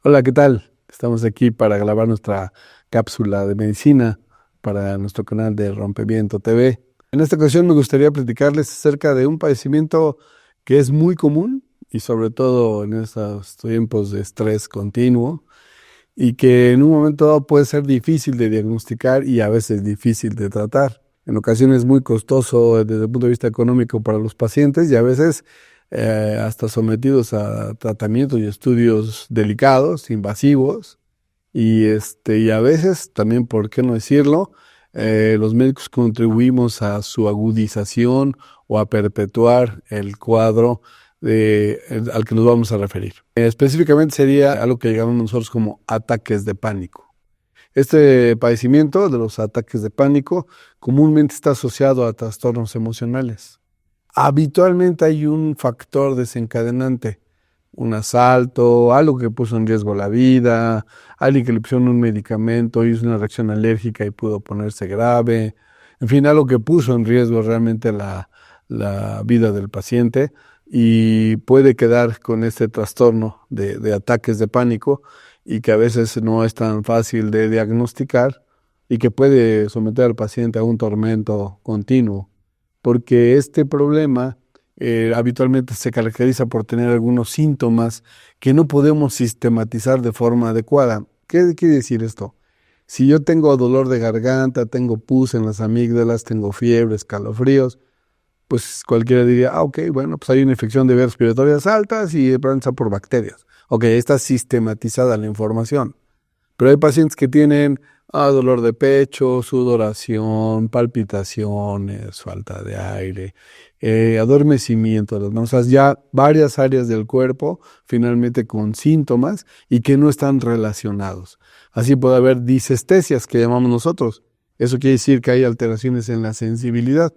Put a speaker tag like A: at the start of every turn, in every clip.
A: Hola, ¿qué tal? Estamos aquí para grabar nuestra cápsula de medicina para nuestro canal de Rompeviento TV. En esta ocasión me gustaría platicarles acerca de un padecimiento que es muy común y sobre todo en estos tiempos de estrés continuo y que en un momento dado puede ser difícil de diagnosticar y a veces difícil de tratar. En ocasiones muy costoso desde el punto de vista económico para los pacientes y a veces hasta sometidos a tratamientos y estudios delicados, invasivos, y a veces también, ¿por qué no decirlo? Los médicos contribuimos a su agudización o a perpetuar el cuadro al que nos vamos a referir. Específicamente sería algo que llamamos nosotros como ataques de pánico. Este padecimiento de los ataques de pánico comúnmente está asociado a trastornos emocionales. Habitualmente hay un factor desencadenante, un asalto, algo que puso en riesgo la vida, alguien que le pusieron un medicamento, hizo una reacción alérgica y pudo ponerse grave, en fin, algo que puso en riesgo realmente la vida del paciente y puede quedar con este trastorno de ataques de pánico y que a veces no es tan fácil de diagnosticar y que puede someter al paciente a un tormento continuo, porque este problema habitualmente se caracteriza por tener algunos síntomas que no podemos sistematizar de forma adecuada. ¿Qué quiere decir esto? Si yo tengo dolor de garganta, tengo pus en las amígdalas, tengo fiebre, escalofríos, pues cualquiera diría, ok, bueno, pues hay una infección de vías respiratorias altas y está por bacterias. Ok, está sistematizada la información. Pero hay pacientes que tienen dolor de pecho, sudoración, palpitaciones, falta de aire, adormecimiento de las manos, o sea, ya varias áreas del cuerpo finalmente con síntomas y que no están relacionados. Así puede haber disestesias que llamamos nosotros. Eso quiere decir que hay alteraciones en la sensibilidad.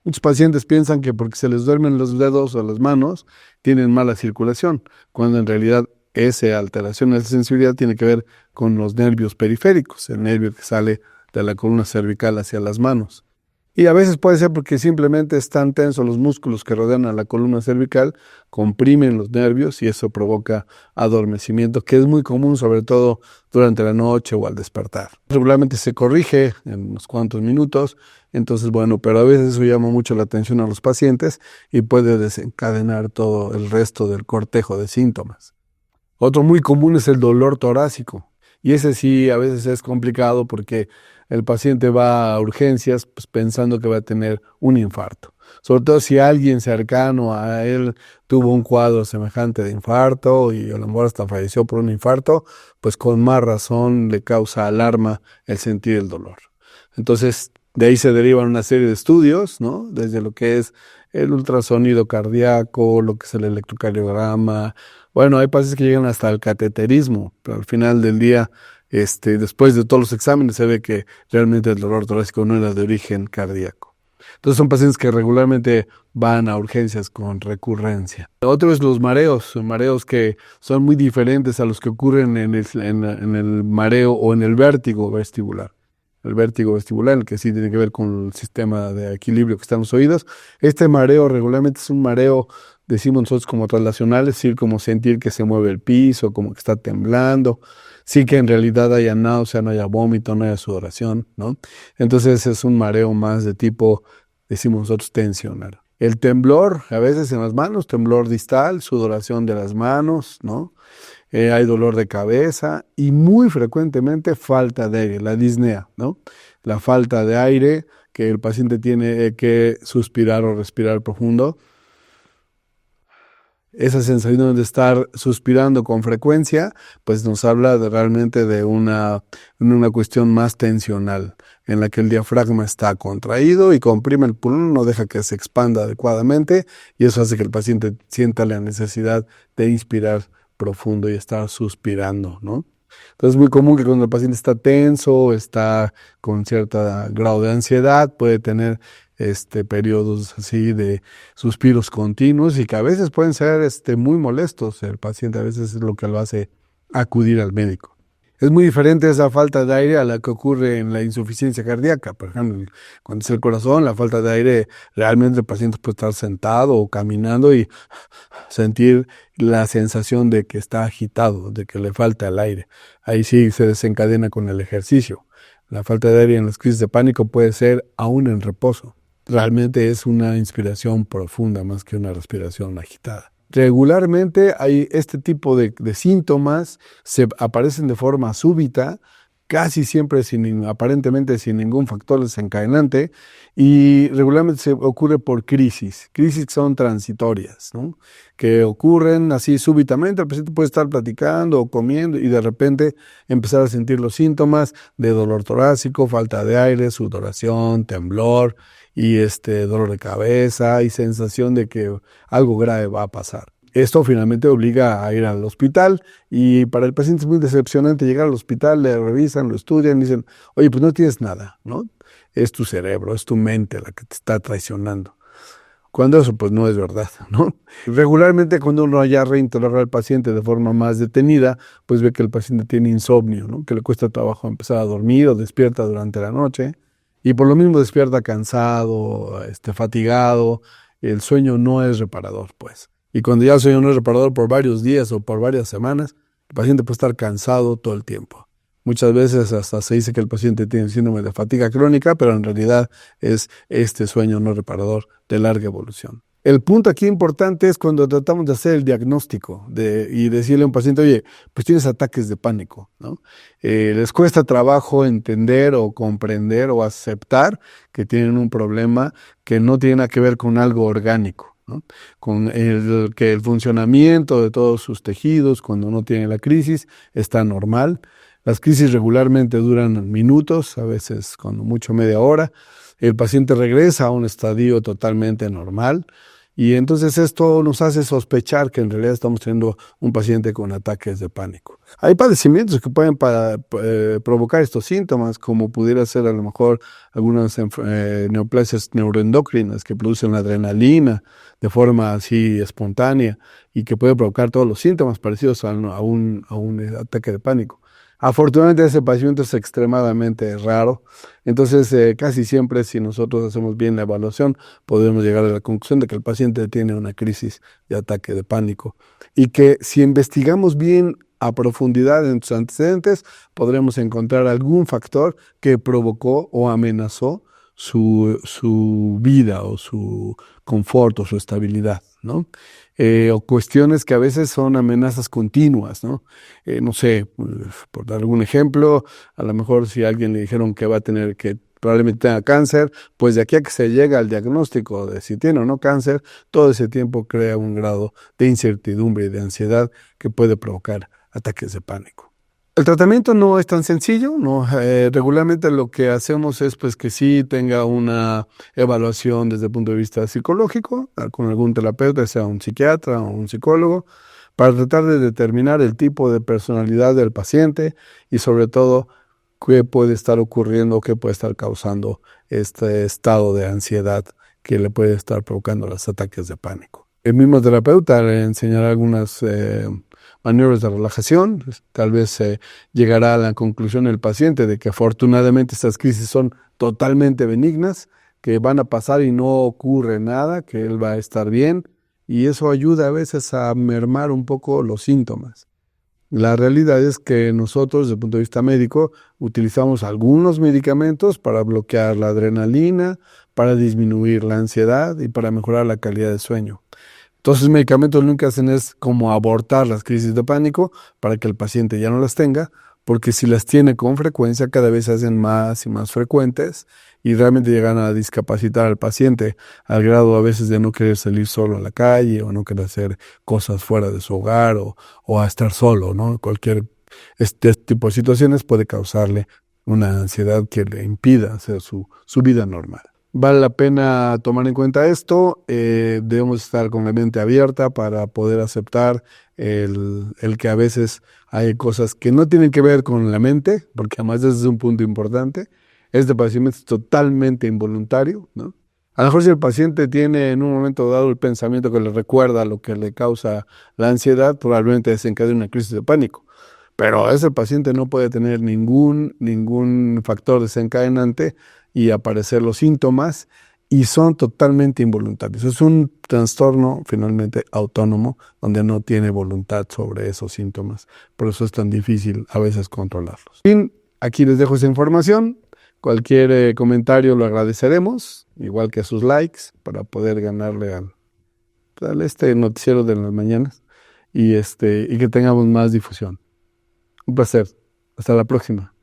A: Muchos pacientes piensan que porque se les duermen los dedos o las manos tienen mala circulación, cuando en realidad esa alteración de la sensibilidad tiene que ver con los nervios periféricos, el nervio que sale de la columna cervical hacia las manos. Y a veces puede ser porque simplemente están tensos los músculos que rodean a la columna cervical, comprimen los nervios y eso provoca adormecimiento, que es muy común, sobre todo durante la noche o al despertar. Regularmente se corrige en unos cuantos minutos, entonces bueno, pero a veces eso llama mucho la atención a los pacientes y puede desencadenar todo el resto del cortejo de síntomas. Otro muy común es el dolor torácico. Y ese sí a veces es complicado porque el paciente va a urgencias pues, pensando que va a tener un infarto. Sobre todo si alguien cercano a él tuvo un cuadro semejante de infarto y a lo mejor hasta falleció por un infarto, pues con más razón le causa alarma el sentir el dolor. Entonces, de ahí se derivan una serie de estudios, ¿no? Desde lo que es el ultrasonido cardíaco, lo que es el electrocardiograma. Bueno, hay pacientes que llegan hasta el cateterismo, pero al final del día, después de todos los exámenes, se ve que realmente el dolor torácico no era de origen cardíaco. Entonces son pacientes que regularmente van a urgencias con recurrencia. Otro es los mareos que son muy diferentes a los que ocurren en el mareo o en el vértigo vestibular. El vértigo vestibular, el que sí tiene que ver con el sistema de equilibrio que está en los oídos. Este mareo regularmente es un mareo, decimos nosotros como traslacional, es decir, como sentir que se mueve el piso, como que está temblando, sí que en realidad haya náusea, no haya vómito, no haya sudoración, ¿no? Entonces es un mareo más de tipo, decimos nosotros, tensional. El temblor, a veces en las manos, temblor distal, sudoración de las manos, ¿no? Hay dolor de cabeza y muy frecuentemente falta de aire, la disnea, ¿no? La falta de aire, que el paciente tiene que suspirar o respirar profundo. Esa sensación de estar suspirando con frecuencia, pues nos habla realmente de una cuestión más tensional, en la que el diafragma está contraído y comprime el pulmón, no deja que se expanda adecuadamente y eso hace que el paciente sienta la necesidad de inspirar profundo y estar suspirando, ¿no? Entonces es muy común que cuando el paciente está tenso, está con cierto grado de ansiedad, puede tener periodos así de suspiros continuos y que a veces pueden ser muy molestos. El paciente a veces es lo que lo hace acudir al médico. Es muy diferente esa falta de aire a la que ocurre en la insuficiencia cardíaca. Por ejemplo, cuando es el corazón, la falta de aire, realmente el paciente puede estar sentado o caminando y sentir la sensación de que está agitado, de que le falta el aire. Ahí sí se desencadena con el ejercicio. La falta de aire en las crisis de pánico puede ser aún en reposo. Realmente es una inspiración profunda más que una respiración agitada. Regularmente hay este tipo de síntomas, se aparecen de forma súbita, casi siempre aparentemente sin ningún factor desencadenante, y regularmente se ocurre por crisis que son transitorias, ¿no? Que ocurren así súbitamente. El paciente puede estar platicando o comiendo y de repente empezar a sentir los síntomas de dolor torácico, falta de aire, sudoración, temblor y dolor de cabeza y sensación de que algo grave va a pasar. Esto finalmente obliga a ir al hospital y para el paciente es muy decepcionante llegar al hospital, le revisan, lo estudian y dicen, oye, pues no tienes nada, ¿no? Es tu cerebro, es tu mente la que te está traicionando. Cuando eso pues no es verdad, ¿no? Regularmente cuando uno ya reinterroga al paciente de forma más detenida, pues ve que el paciente tiene insomnio, ¿no? Que le cuesta trabajo empezar a dormir o despierta durante la noche y por lo mismo despierta cansado, fatigado. El sueño no es reparador, pues. Y cuando ya el sueño no es reparador por varios días o por varias semanas, el paciente puede estar cansado todo el tiempo. Muchas veces hasta se dice que el paciente tiene síndrome de fatiga crónica, pero en realidad es este sueño no reparador de larga evolución. El punto aquí importante es cuando tratamos de hacer el diagnóstico y decirle a un paciente, oye, pues tienes ataques de pánico, ¿no? Les cuesta trabajo entender o comprender o aceptar que tienen un problema que no tiene nada que ver con algo orgánico, ¿no? Con que el funcionamiento de todos sus tejidos cuando no tiene la crisis está normal. Las crisis regularmente duran minutos, a veces con mucho media hora. El paciente regresa a un estadio totalmente normal y entonces esto nos hace sospechar que en realidad estamos teniendo un paciente con ataques de pánico. Hay padecimientos que pueden provocar estos síntomas, como pudiera ser a lo mejor algunas neoplasias neuroendocrinas que producen la adrenalina de forma así espontánea y que puede provocar todos los síntomas parecidos a un ataque de pánico. Afortunadamente ese paciente es extremadamente raro, entonces casi siempre si nosotros hacemos bien la evaluación podemos llegar a la conclusión de que el paciente tiene una crisis de ataque de pánico y que si investigamos bien a profundidad en sus antecedentes podremos encontrar algún factor que provocó o amenazó su vida o su confort o su estabilidad, ¿no? O cuestiones que a veces son amenazas continuas, ¿no? No sé, por dar algún ejemplo, a lo mejor si a alguien le dijeron que va a tener que probablemente tenga cáncer, pues de aquí a que se llega al diagnóstico de si tiene o no cáncer, todo ese tiempo crea un grado de incertidumbre y de ansiedad que puede provocar ataques de pánico. El tratamiento no es tan sencillo, ¿no? Regularmente lo que hacemos es pues que sí tenga una evaluación desde el punto de vista psicológico, con algún terapeuta, sea un psiquiatra o un psicólogo, para tratar de determinar el tipo de personalidad del paciente y sobre todo qué puede estar ocurriendo, qué puede estar causando este estado de ansiedad que le puede estar provocando los ataques de pánico. El mismo terapeuta le enseñará algunas maniobras de relajación, tal vez llegará a la conclusión el paciente de que afortunadamente estas crisis son totalmente benignas, que van a pasar y no ocurre nada, que él va a estar bien y eso ayuda a veces a mermar un poco los síntomas. La realidad es que nosotros, desde el punto de vista médico, utilizamos algunos medicamentos para bloquear la adrenalina, para disminuir la ansiedad y para mejorar la calidad del sueño. Entonces, los medicamentos lo que hacen es como abortar las crisis de pánico para que el paciente ya no las tenga, porque si las tiene con frecuencia, cada vez se hacen más y más frecuentes y realmente llegan a discapacitar al paciente al grado a veces de no querer salir solo a la calle o no querer hacer cosas fuera de su hogar o a estar solo, ¿no? Cualquier este tipo de situaciones puede causarle una ansiedad que le impida hacer su vida normal. Vale la pena tomar en cuenta esto, debemos estar con la mente abierta para poder aceptar el que a veces hay cosas que no tienen que ver con la mente, porque además ese es un punto importante. Este padecimiento es totalmente involuntario, ¿no? A lo mejor si el paciente tiene en un momento dado el pensamiento que le recuerda lo que le causa la ansiedad, probablemente desencadene una crisis de pánico. pero ese paciente no puede tener ningún factor desencadenante y aparecer los síntomas y son totalmente involuntarios. Es un trastorno finalmente autónomo donde no tiene voluntad sobre esos síntomas. Por eso es tan difícil a veces controlarlos. Bien, aquí les dejo esa información. Cualquier comentario lo agradeceremos, igual que sus likes, para poder ganarle al este noticiero de las mañanas y que tengamos más difusión. Un placer. Hasta la próxima.